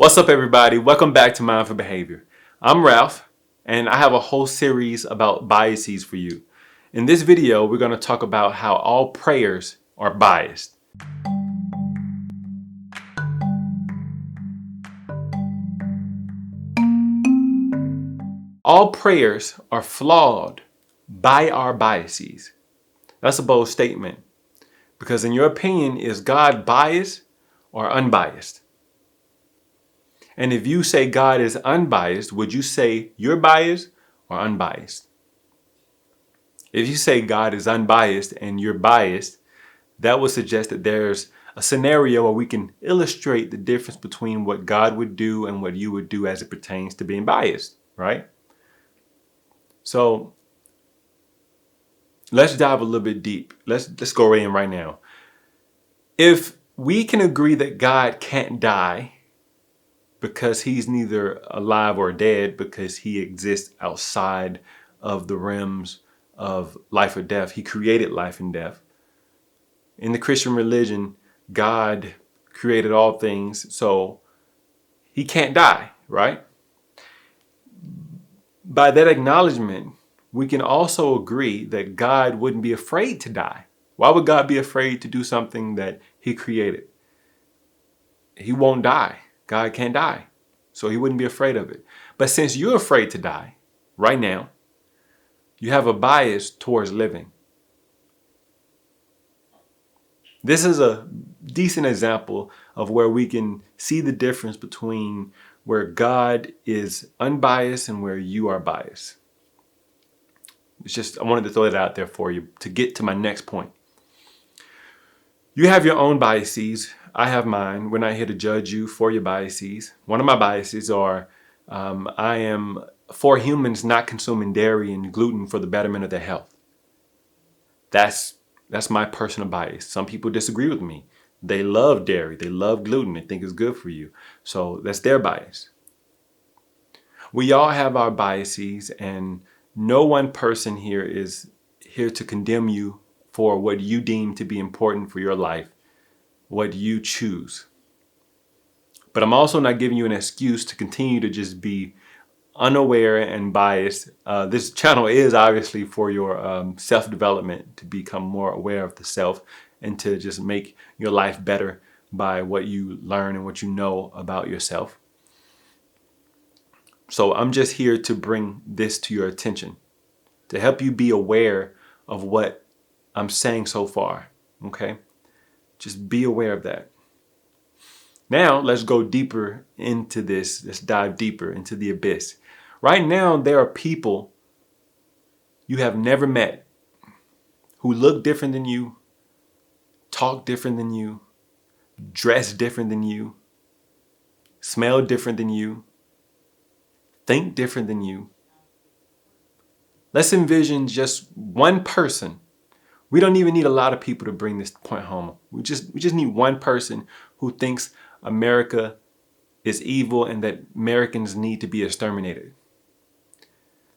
What's up, everybody? Welcome back to Mindful Behavior. I'm Ralph, and I have a whole series about biases for you. In this video, we're going to talk about how all prayers are biased. All prayers are flawed by our biases. That's a bold statement, because in your opinion, is God biased or unbiased? And if you say God is unbiased, would you say you're biased or unbiased? If you say God is unbiased and you're biased, that would suggest that there's a scenario where we can illustrate the difference between what God would do and what you would do as it pertains to being biased, right? So let's dive a little bit deep. Let's go right in right now. If we can agree that God can't die because he's neither alive or dead, because he exists outside of the realms of life or death, he created life and death. In the Christian religion, God created all things, so he can't die, right? By that acknowledgement, we can also agree that God wouldn't be afraid to die. Why would God be afraid to do something that he created? He won't die. God can't die, so he wouldn't be afraid of it. But since you're afraid to die right now, you have a bias towards living. This is a decent example of where we can see the difference between where God is unbiased and where you are biased. I wanted to throw that out there for you to get to my next point. You have your own biases. I have mine. We're not here to judge you for your biases. One of my biases are I am for humans not consuming dairy and gluten for the betterment of their health. That's my personal bias. Some people disagree with me. They love dairy. They love gluten. They think it's good for you. So that's their bias. We all have our biases, and no one person here is here to condemn you for what you deem to be important for your life, what you choose. But I'm also not giving you an excuse to continue to just be unaware and biased. This channel is obviously for your self-development, to become more aware of the self and to just make your life better by what you learn and what you know about yourself. So I'm just here to bring this to your attention, to help you be aware of what I'm saying so far, okay? Just be aware of that. Now, let's go deeper into this. Let's dive deeper into the abyss. Right now, there are people you have never met who look different than you, talk different than you, dress different than you, smell different than you, think different than you. Let's envision just one person. We don't even need a lot of people to bring this point home. We just need one person who thinks America is evil and that Americans need to be exterminated.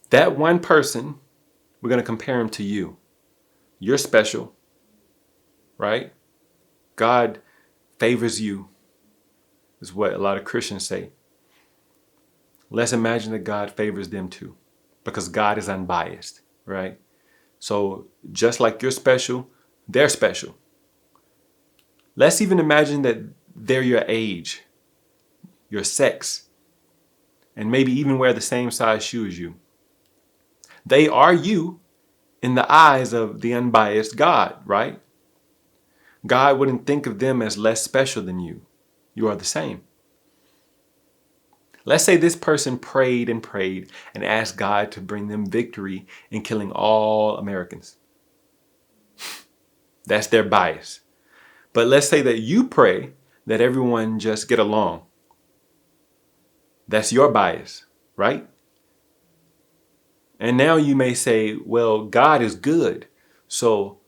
That one person, we're going to compare him to you. You're special, right? God favors you, is what a lot of Christians say. Let's imagine that God favors them too, because God is unbiased, right? So just like you're special, they're special. Let's even imagine that they're your age, your sex, and maybe even wear the same size shoe as you. They are you in the eyes of the unbiased God, right? God wouldn't think of them as less special than you. You are the same. Let's say this person prayed and prayed and asked God to bring them victory in killing all Americans. That's their bias. But let's say that you pray that everyone just get along. That's your bias, right? And now you may say, well, God is good. So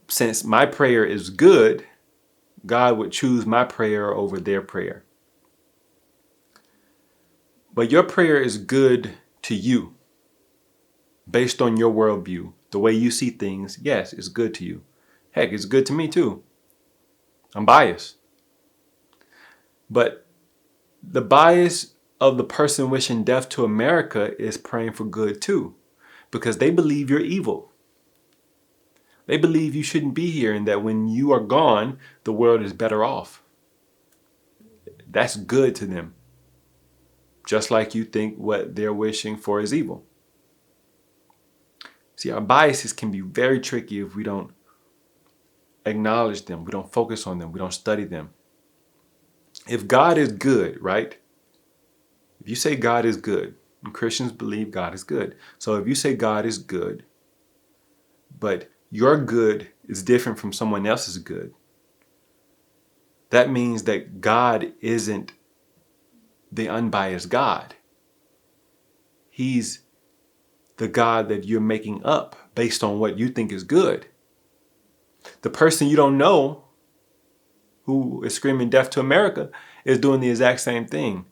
since my prayer is good, God would choose my prayer over their prayer. But your prayer is good to you based on your worldview. The way you see things, yes, it's good to you. Heck, it's good to me too. I'm biased. But The bias of the person wishing death to America is praying for good too, because they believe you're evil. They believe you shouldn't be here and that when you are gone, the world is better off. That's good to them. Just like you think what they're wishing for is evil. See, our biases can be very tricky if we don't acknowledge them, we don't focus on them, we don't study them. If God is good, right? If you say God is good, and Christians believe God is good. So if you say God is good, but your good is different from someone else's good, that means that God isn't the unbiased God. He's the God that you're making up based on what you think is good. The person you don't know who is screaming death to America is doing the exact same thing.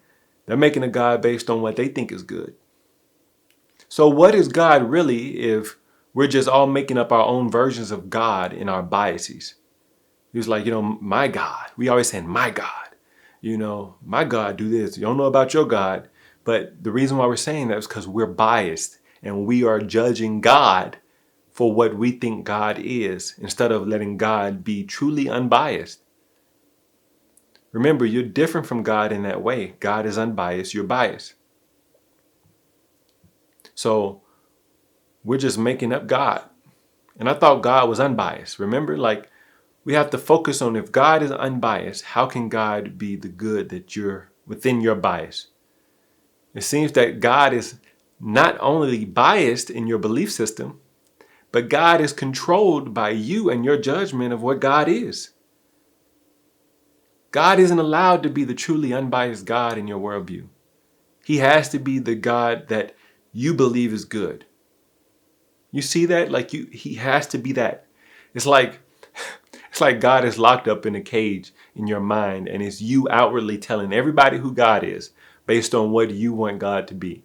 They're making a God based on what they think is good. So what is God really if we're just all making up our own versions of God in our biases? He was like, my God. We always saying, my God. My God do this. You don't know about your God. But the reason why we're saying that is because we're biased and we are judging God for what we think God is instead of letting God be truly unbiased. Remember, you're different from God in that way. God is unbiased, you're biased. So we're just making up God. And I thought God was unbiased. Remember, we have to focus on if God is unbiased, how can God be the good that you're within your bias? It seems that God is not only biased in your belief system, but God is controlled by you and your judgment of what God is. God isn't allowed to be the truly unbiased God in your worldview. He has to be the God that you believe is good. You see that? He has to be that. It's like God is locked up in a cage in your mind and it's you outwardly telling everybody who God is based on what you want God to be.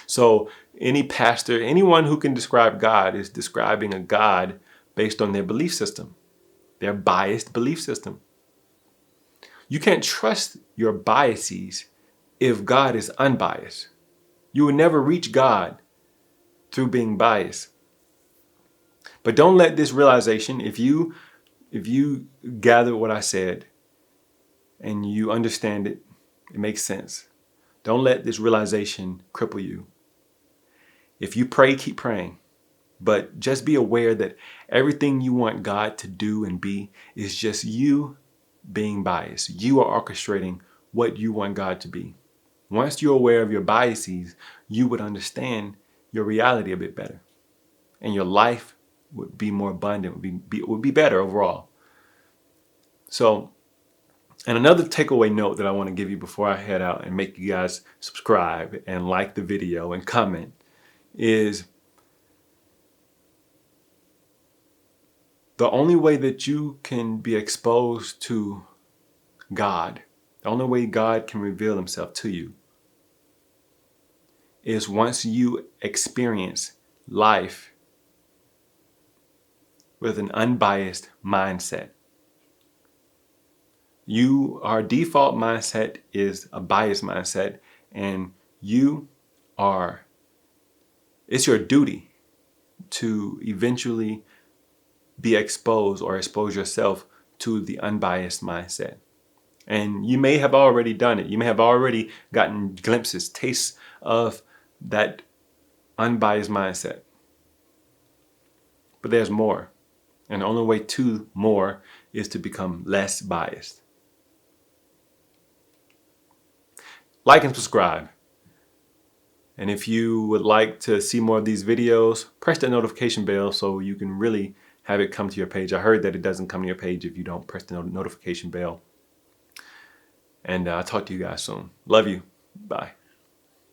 So any pastor, anyone who can describe God is describing a God based on their belief system, their biased belief system. You can't trust your biases if God is unbiased. You will never reach God through being biased. But don't let this realization, if you gather what I said and you understand it, it makes sense. Don't let this realization cripple you. If you pray, keep praying. But just be aware that everything you want God to do and be is just you being biased. You are orchestrating what you want God to be. Once you're aware of your biases, you would understand your reality a bit better. And your life would be more abundant, would be better overall. So, and another takeaway note that I want to give you before I head out and make you guys subscribe and like the video and comment is the only way that you can be exposed to God, the only way God can reveal himself to you is once you experience life with an unbiased mindset. Our default mindset is a biased mindset, and it's your duty to eventually be exposed or expose yourself to the unbiased mindset. And you may have already done it. You may have already gotten glimpses, tastes of that unbiased mindset. But there's more. And the only way to more is to become less biased. Like and subscribe. And if you would like to see more of these videos, press that notification bell so you can really have it come to your page. I heard that it doesn't come to your page if you don't press the notification bell. And I'll talk to you guys soon. Love you. Bye.